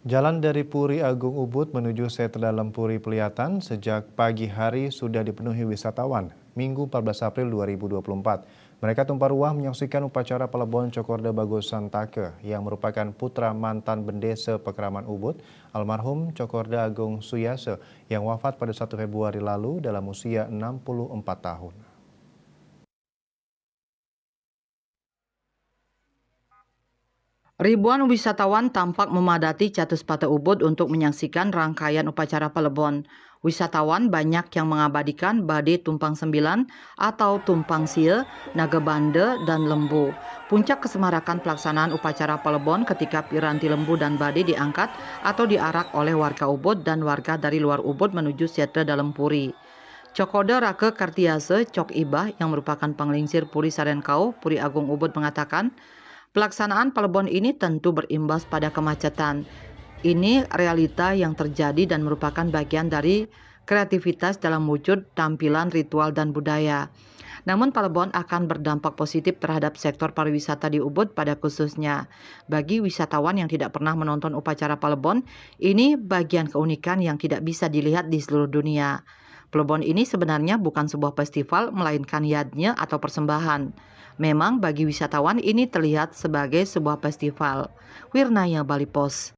Jalan dari Puri Agung Ubud menuju Setedalam Puri Pelihatan sejak pagi hari sudah dipenuhi wisatawan. Minggu 14 April 2024, mereka tumpah ruah menyaksikan upacara Pelebon Cokorda Bagusan Take yang merupakan putra mantan Bendese Pekraman Ubud, almarhum Cokorda Agung Suyase yang wafat pada 1 Februari lalu dalam usia 64 tahun. Ribuan wisatawan tampak memadati Catuspata Ubud untuk menyaksikan rangkaian upacara Pelebon. Wisatawan banyak yang mengabadikan Bade Tumpang Sembilan atau Tumpang Sie, Naga Bande, dan Lembu. Puncak kesemarakan pelaksanaan upacara Pelebon ketika piranti lembu dan bade diangkat atau diarak oleh warga Ubud dan warga dari luar Ubud menuju Setre Dalam Puri. Cokoda Rake Kartiase Cok Ibah yang merupakan penglingsir Puri Sarenkau, Puri Agung Ubud mengatakan, pelaksanaan Pelebon ini tentu berimbas pada kemacetan. Ini realita yang terjadi dan merupakan bagian dari kreativitas dalam wujud tampilan ritual dan budaya. Namun Pelebon akan berdampak positif terhadap sektor pariwisata di Ubud pada khususnya. Bagi wisatawan yang tidak pernah menonton upacara Pelebon, ini bagian keunikan yang tidak bisa dilihat di seluruh dunia. Pelebon ini sebenarnya bukan sebuah festival, melainkan yadnya atau persembahan. Memang bagi wisatawan ini terlihat sebagai sebuah festival. Wirnaya Bali Pos.